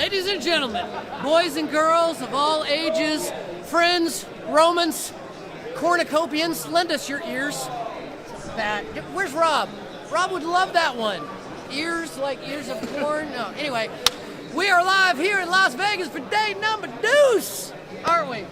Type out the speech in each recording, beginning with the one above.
Ladies and gentlemen, boys and girls of all ages, friends, Romans, cornucopians, lend us your ears. Where's Rob? Rob would love that one. Ears like ears of corn? No. Anyway, we are live here in Las Vegas for day number deuce, aren't we?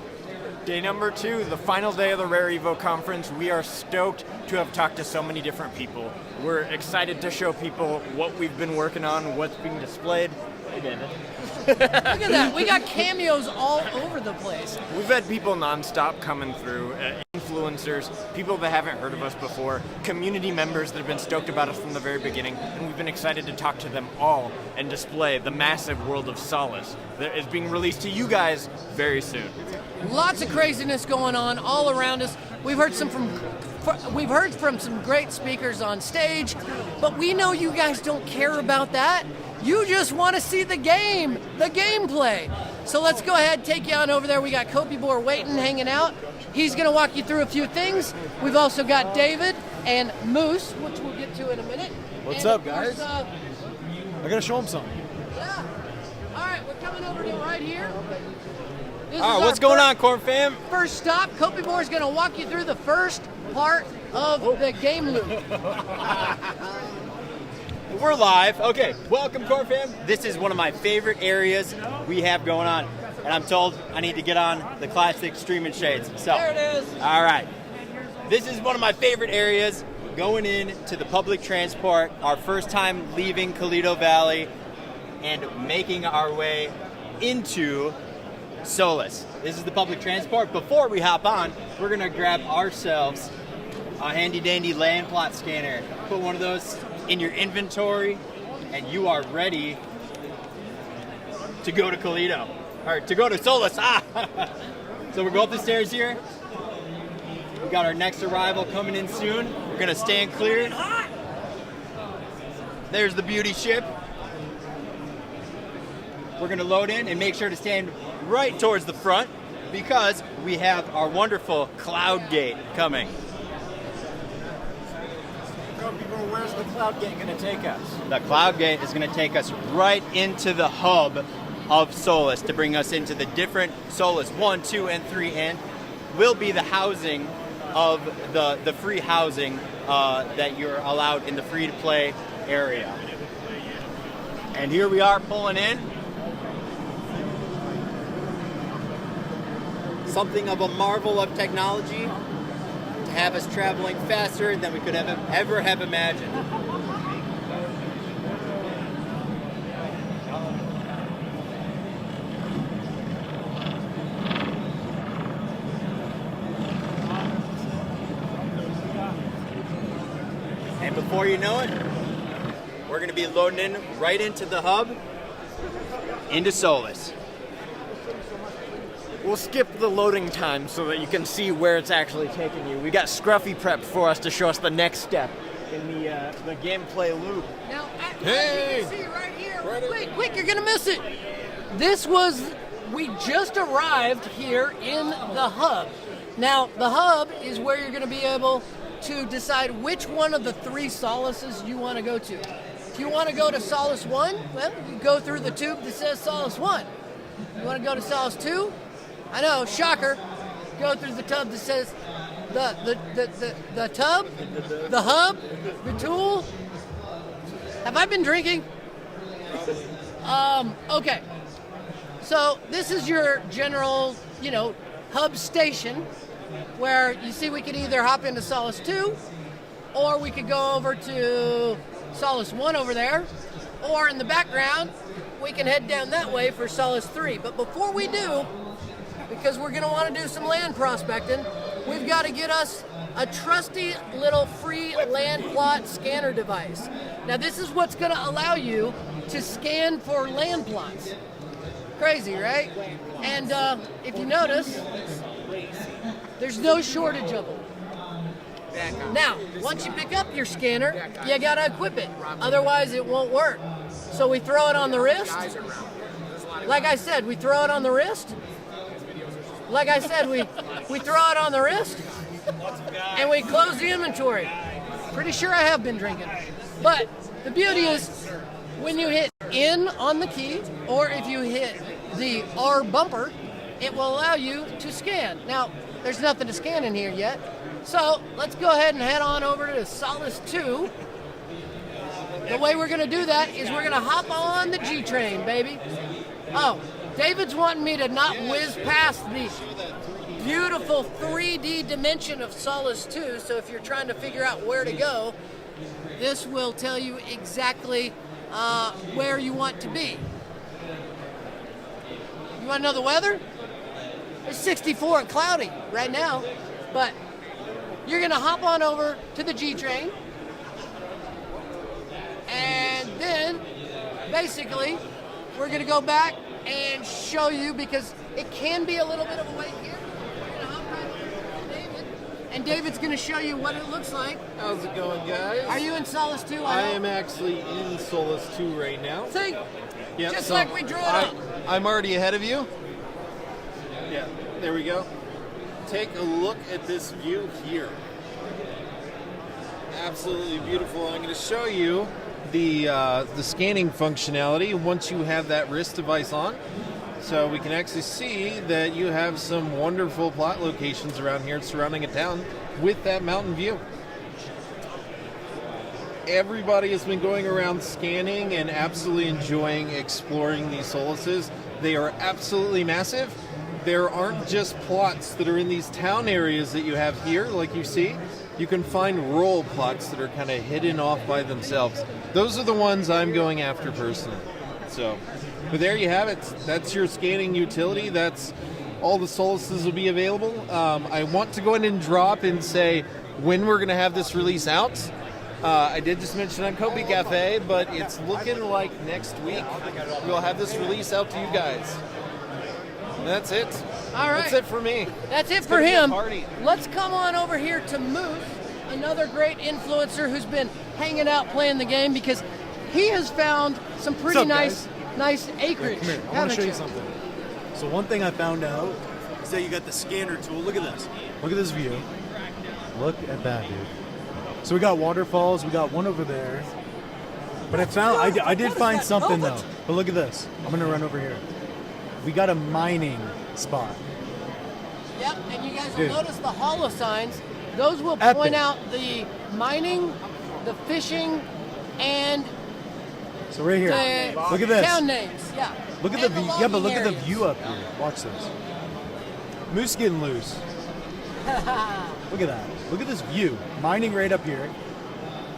Day number 2, the final day of the Rare Evo conference. We are stoked to have talked to so many different people. We're excited to show people what we've been working on, what's being displayed. Look at that. We got cameos all over the place. We've had people nonstop coming through, influencers, people that haven't heard of us before, community members that have been stoked about us from the very beginning, and we've been excited to talk to them all and display the massive world of Soless that is being released to you guys very soon. Lots of craziness going on all around us. We've heard from some great speakers on stage, but we know you guys don't care about that. You just want to see the gameplay. So let's go ahead and take you on over there. We got Copiboar waiting, hanging out. He's going to walk you through a few things. We've also got David and Moose, which we'll get to in a minute. What's and up, guys? I got to show them something. Yeah. All right, we're coming over to right here. All right, what's going on, Corfam? First stop, Copiboar is going to walk you through the first part of the game loop. We're live. Okay, welcome, Corfam. This is one of my favorite areas we have going on. And I'm told I need to get on the classic streaming shades. So, there it is. All right. This is one of my favorite areas going into the public transport. Our first time leaving Toledo Valley and making our way into Soless. This is the public transport. Before we hop on, we're going to grab ourselves a handy dandy land plot scanner. Put one of those in your inventory, and you are ready to go to Toledo, or to go to Soless. So we're going up the stairs here. We got our next arrival coming in soon. We're gonna stand clear. There's the beauty ship. We're gonna load in and make sure to stand right towards the front because we have our wonderful cloud gate coming. Where's the cloud gate going to take us? The cloud gate is going to take us right into the hub of Soless to bring us into the different Soless 1, 2, and 3, and will be the housing of the free housing that you're allowed in the free-to-play area. And here we are pulling in. Something of a marvel of technology to have us traveling faster than we could ever have imagined. And before you know it, we're going to be loading in right into the hub, into Soless. We'll skip the loading time so that you can see where it's actually taking you. We got Scruffy prepped for us to show us the next step in the gameplay loop. Now, as you can see right here, quick, you're going to miss it. We just arrived here in the hub. Now, the hub is where you're going to be able to decide which one of the 3 Solesses you want to go to. If you want to go to Soless 1, well, you go through the tube that says Soless 1. You want to go to Soless 2? I know, shocker. Go through the tub that says the tub, the hub, the tool. Have I been drinking? Okay. So this is your general, hub station where you see we could either hop into Soless 2 or we could go over to Soless 1 over there, or in the background we can head down that way for Soless 3. But before we do, because we're going to want to do some land prospecting, we've got to get us a trusty little free land plot scanner device. Now this is what's going to allow you to scan for land plots. Crazy, right? And if you notice, there's no shortage of them. Now, once you pick up your scanner, you got to equip it. Otherwise it won't work. So we throw it on the wrist. Like I said, we throw it on the wrist. Like I said, we throw it on the wrist, and we close the inventory. Pretty sure I have been drinking. But the beauty is, when you hit in on the key, or if you hit the R bumper, it will allow you to scan. Now, there's nothing to scan in here yet, so let's go ahead and head on over to Soless 2. The way we're going to do that is we're going to hop on the G train, baby. Oh, David's wanting me to not whiz past the beautiful 3D dimension of Soless 2, so if you're trying to figure out where to go, this will tell you exactly where you want to be. You want to know the weather? It's 64 and cloudy right now, but you're going to hop on over to the G train, and then basically we're going to go back and show you, because it can be a little bit of a wait here. We're going to hop right over to David, and David's going to show you what it looks like. How's it going, guys? Are you in Soless 2? I am actually in Soless 2 right now. See? Yep, Just so like we drew it up. I'm already ahead of you. Yeah, there we go. Take a look at this view here. Absolutely beautiful. I'm going to show you the scanning functionality once you have that wrist device on. So we can actually see that you have some wonderful plot locations around here surrounding a town with that mountain view. Everybody has been going around scanning and absolutely enjoying exploring these Solesses. They are absolutely massive. There aren't just plots that are in these town areas that you have here, like you see. You can find rural plots that are kind of hidden off by themselves. Those are the ones I'm going after personally. So, but there you have it. That's your scanning utility. That's all the Solesses will be available. I want to go ahead and drop and say when we're going to have this release out. I did just mention on Kobe Cafe, but it's looking like next week we'll have this release out to you guys. And that's it. All right. That's it for me. That's it It's for gonna be a him. party. Let's come on over here to Moose, another great influencer who's been hanging out playing the game, because he has found some pretty What's up, nice acreage. Come here, I want haven't to show you something. So one thing I found out is that you got the scanner tool. Look at this. Look at this view. Look at that, dude. So we got waterfalls. We got one over there. But I did find something though. But look at this. I'm gonna run over here. We got a mining spot. Yep, and you guys will Dude. notice the holo signs. Those will Epic. point out the mining, the fishing, and So right here. the Look at this. town names. Yeah. Look at the And view. Yeah, but logging look at the areas. view up here. Watch this. Moose getting loose. Look at that. Look at this view. Mining right up here.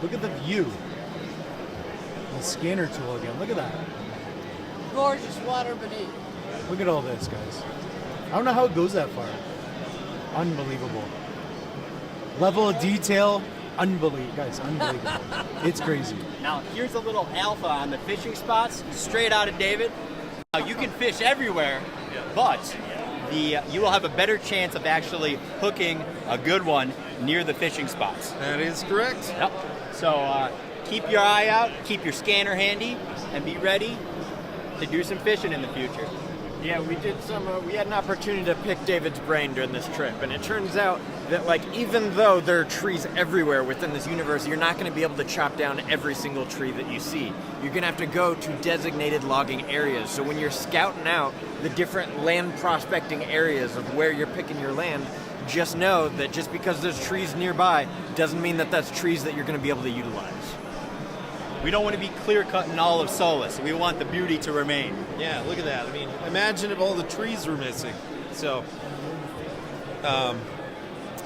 Look at the view. The scanner tool again. Look at that. Gorgeous water beneath. Look at all this, guys. I don't know how it goes that far. Unbelievable. Level of detail, unbelievable. Guys, unbelievable. It's crazy. Now, here's a little alpha on the fishing spots, straight out of David. Now, you can fish everywhere, but you will have a better chance of actually hooking a good one near the fishing spots. That is correct. Yep. So keep your eye out, keep your scanner handy, and be ready to do some fishing in the future. Yeah, we did we had an opportunity to pick David's brain during this trip, and it turns out that, like, even though there are trees everywhere within this universe, you're not going to be able to chop down every single tree that you see. You're going to have to go to designated logging areas. So when you're scouting out the different land prospecting areas of where you're picking your land, just know that just because there's trees nearby doesn't mean that that's trees that you're going to be able to utilize. We don't want to be clear-cutting all of Soless. We want the beauty to remain. Yeah, look at that. I mean, imagine if all the trees were missing. So,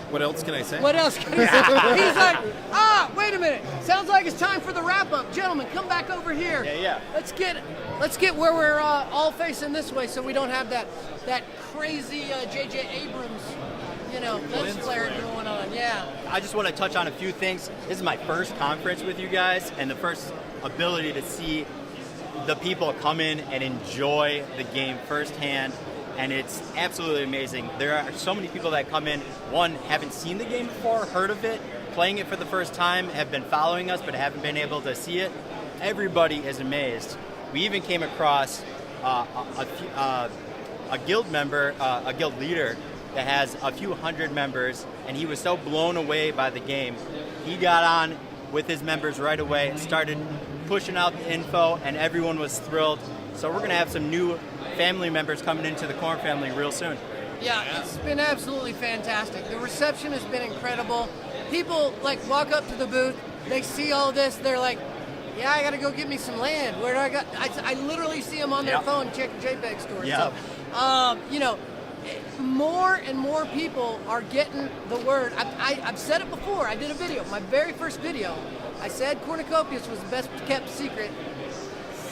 what else can I say? What else can I say? He's like, wait a minute. Sounds like it's time for the wrap-up. Gentlemen, come back over here. Yeah. Let's get where we're all facing this way, so we don't have that crazy J.J. Abrams, lens flare going on. Yeah. I just want to touch on a few things. This is my first conference with you guys, and the first ability to see the people come in and enjoy the game firsthand, and it's absolutely amazing. There are so many people that come in, one, haven't seen the game before, heard of it, playing it for the first time, have been following us but haven't been able to see it. Everybody is amazed. We even came across a guild member, a guild leader that has a few hundred members, and he was so blown away by the game. He got on with his members right away, started pushing out the info, and everyone was thrilled. So we're going to have some new family members coming into the Corn family real soon. Yeah, it's been absolutely fantastic. The reception has been incredible. People like walk up to the booth, they see all this, they're like, yeah, I got to go get me some land. Where do I go? I literally see them on their phone checking JPEG stores. Yep. So, you know, more and more people are getting the word. I've said it before. I did a video, my very first video. I said Cornucopias was the best kept secret.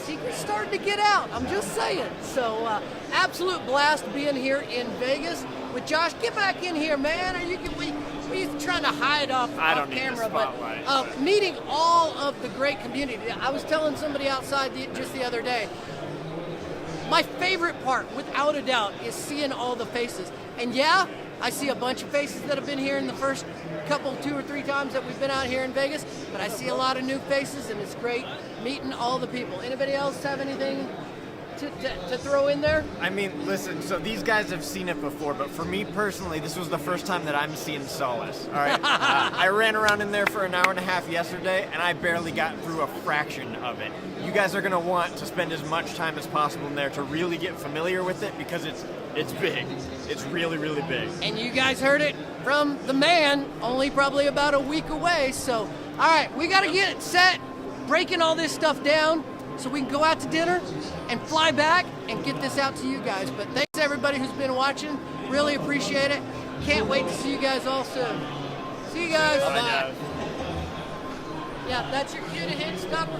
Secret's starting to get out. I'm just saying. So, absolute blast being here in Vegas with Josh. Get back in here, man. Are you trying to hide off camera? But meeting all of the great community. I was telling somebody outside just the other day. My favorite part, without a doubt, is seeing all the faces. And yeah, I see a bunch of faces that have been here in the first couple, 2 or 3 times that we've been out here in Vegas, but I see a lot of new faces, and it's great meeting all the people. Anybody else have anything to throw in there? I mean, listen, so these guys have seen it before, but for me personally, this was the first time that I'm seeing Soless. All right, I ran around in there for an hour and a half yesterday, and I barely got through a fraction of it. You guys are going to want to spend as much time as possible in there to really get familiar with it, because it's big. It's really, really big. And you guys heard it from the man, only probably about a week away. So, all right, we got to get set, breaking all this stuff down so we can go out to dinner and fly back and get this out to you guys. But thanks everybody who's been watching. Really appreciate it. Can't wait to see you guys all soon. See you guys. Bye. Yeah, that's your cue to hit stop recording.